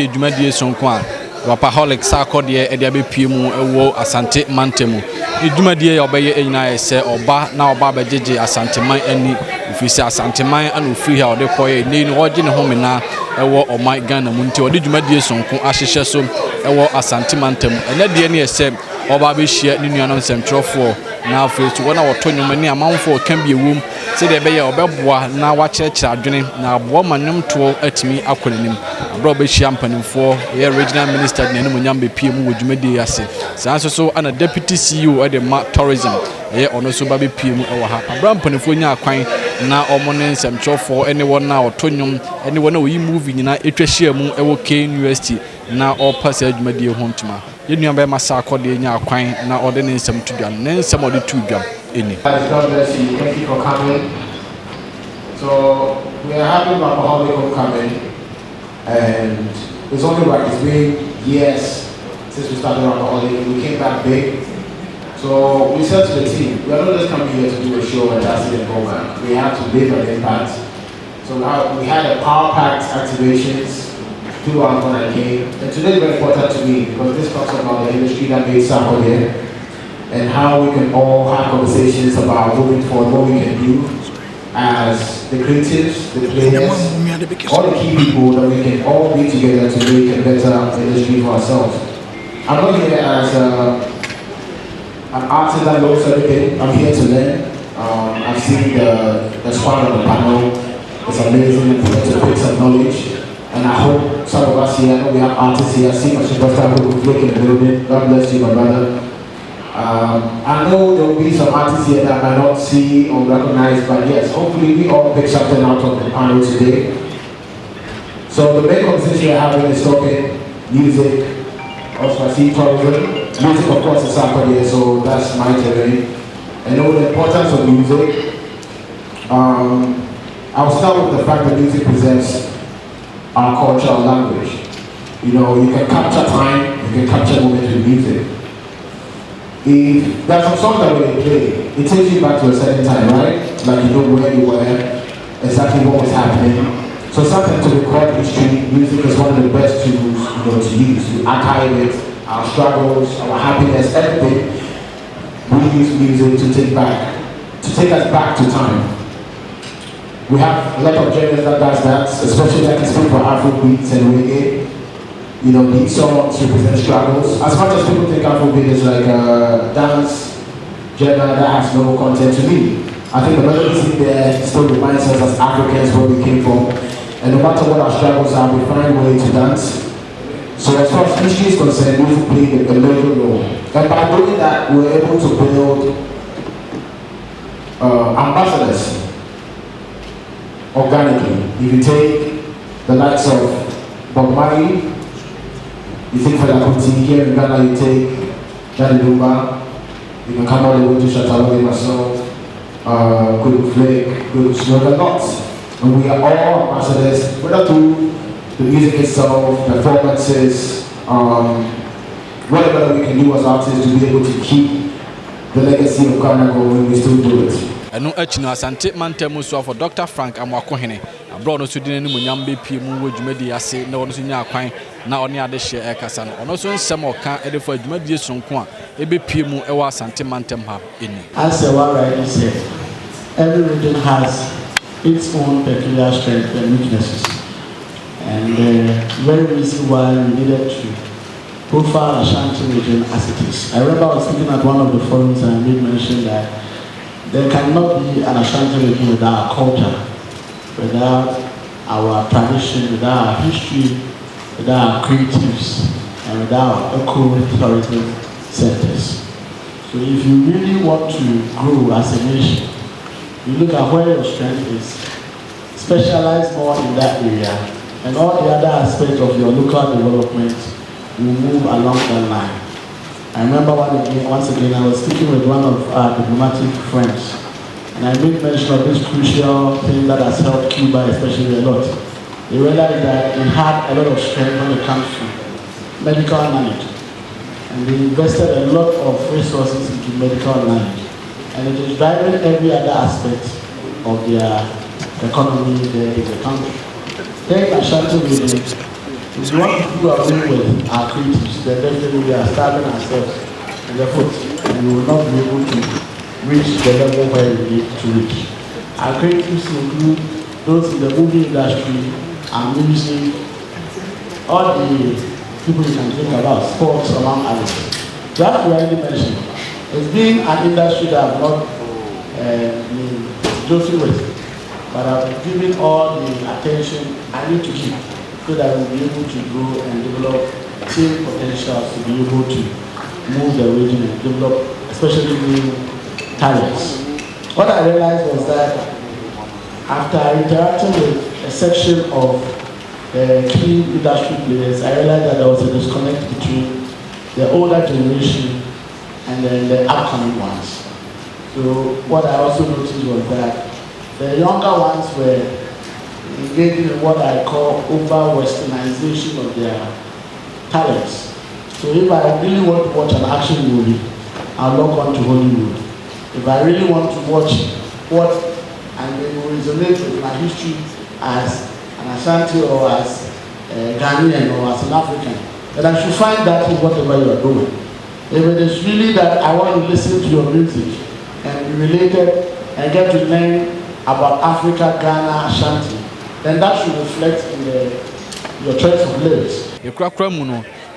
Jumadi Sonko a Rapaholic Sarkodie e dia be pie mu ewo Asante Mantemu. Jumadi obeye enyina se oba na oba bejeje Asante man ani ofisi Asante man ana ofiri ha ode koye ni no oje ne home na ewo oman Ghana mu nti ode Jumadi Sonko ahyehye so ewo Asante Mantemu. Ene de ne se oba be hia ni nuanom sentrofo na afesu wona woto nyom ni amanfo kan bi ewum se de beye obeboa na wakyerekyer adwene na abo manwom to atimi akonanim abro be hia mpanimfo ye regional minister ne no nyam be pie mu wodwumadi ase sanso so ana deputy CEO e de tourism ye ono so ba be pie mu e wo ha abro mpanimfo nya akwan na omo ne nsemtrofo ene wona woto nyom ene wona oyi movie nyina etwahia mu e wo K University na opasa adwumadi ho ntuma Yenu be Sarkodie nya akwan na ode ne nsem tudwa ne nsem ode tudwa eni. God bless you. Thank you for coming. So we are having Rapaholic homecoming, and it's only right. It's been years since we started Rapaholic. We came back big. So we said to the team, we are not just coming here to do a show and that's it and go back. We have to leave an impact. So we had a power-packed activations. When I came, and today is very important to me because this talks about the industry that made Sarkodie and how we can all have conversations about moving forward, what we can do as the creatives, the players, all the key people that we can all be together to make a better industry for ourselves. I'm not here as an artist that knows everything. I'm here to learn. I've seen the squad on the panel. It's amazing to pick some knowledge. And I hope some of us here, I know we have artists here, I see my superstar who will in the building. God bless you, my brother. I know there will be some artists here that might not see or recognize, but yes, hopefully we all pick something out of the panel today. So the main conversation we're having is talking music, also I see tourism. Music, of course, is Sarkodie, so that's my terrain. I know the importance of music. I'll start with the fact that music presents our culture, our language. You know, you can capture time, you can capture moments with music. If there's some songs that when they play, it takes you back to a certain time, right? Like you know where you were, exactly what was happening. So something to record history, music is one of the best tools, you know, to use. To archive it, our struggles, our happiness, everything. We use music to take us back to time. We have a lot of genres that does that, especially I can speak for Afrobeats and reggae. You know, these songs represent struggles. As much as people think Afrobeat is like a dance genre that has no content to me, I think the melodies in there still reminds us as Africans where we came from. And no matter what our struggles are, we find a way to dance. So as far as history is concerned, music played a major role. And by doing that, we were able to build ambassadors. Organically. If you take the likes of Bob Marley, you take Sarkodie here in Ghana, you take Johnny Lumba, you can come all the way to Shatalogé myself, Good Flake, Good Smoke, a lot. And we are all ambassadors, whether through the music itself, performances, whatever we can do as artists to be able to keep the legacy of Ghana going, we still do it. Eno achino Asante Mantemu so for Dr. Frank Amwakohene abro no so dine ni munyam be pie mu wodwumadi ase na ono so nya akwan na one ade hye ekasa no ono so nsem oka ede fo adwumadi sonko a ebe pie mu e wa Asante Mantem ha eni. As the one rightly said, every region has its own peculiar strengths and weaknesses, and the very reason why we needed to profile Ashanti region as it is. I remember I was speaking at one of the forums and I made mention that there cannot be an Ashanti region without our culture, without our tradition, without our history, without our creatives, and without our eco-tourism centers. So if you really want to grow as a nation, you look at where your strength is, specialize more in that area, and all the other aspects of your local development will move along that line. I remember once again, I was speaking with one of our diplomatic friends, and I made mention of this crucial thing that has helped Cuba especially a lot. They realized that it had a lot of strength when it comes to medical knowledge, and they invested a lot of resources into medical knowledge, and it is driving every other aspect of their economy there in the country. Take Ashanti region, If we want to do away with our creatives, then definitely we are starving ourselves in the foot, and we will not be able to reach the level where we need to reach. Our creatives include those in the movie industry and music, all the people you can think about, sports among others. Just to already mention, it's been an industry that I've not been joking with, but I've given all the attention I need to keep so that we'll be able to grow and develop team potentials to be able to move the region and develop, especially new talents. What I realized was that after interacting with a section of the key industry players, I realized that there was a disconnect between the older generation and then the upcoming ones. So what I also noticed was that the younger ones were engaging in what I call over-westernization of their talents. So if I really want to watch an action movie, I'll log on to Hollywood. If I really want to watch what and it will resonate with my history as an Ashanti or as a Ghanaian or as an African, then I should find that in whatever you are doing. If it is really that I want to listen to your music and be related and get to learn about Africa, Ghana, Ashanti, then that should reflect in your choice of lyrics.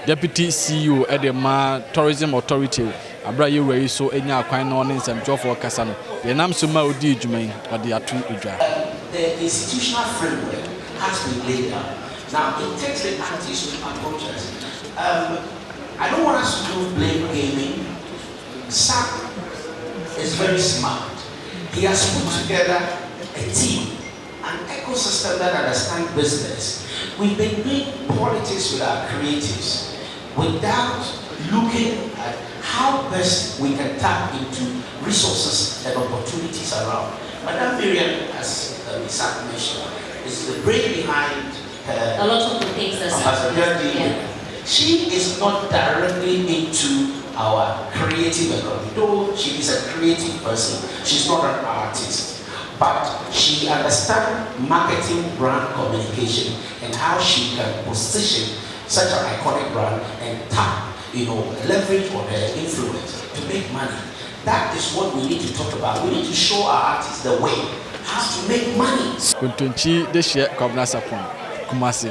Deputy CEO at the Tourism Authority, Abraham Ray, so any kind on in some job for Casano. The name Suma Udi Jumain, but they are two. The institutional framework has been laid down. Now, it takes the artists to approach us. I don't want us to do blame gaming. Sam is very smart. He has put together a team, an ecosystem that understands business. We've been doing politics with our creatives without looking at how best we can tap into resources and opportunities around. Madam Miriam, as Isaac mentioned, is the brain behind a lot of the things that she is not directly into our creative economy, though she is a creative person. She's not an artist, but she understands marketing, brand communication, and how she can position such an iconic brand and tap, leverage on her influence to make money. That is what we need to talk about. We need to show our artists the way how to make money. Kuntunchi de share Kumasi.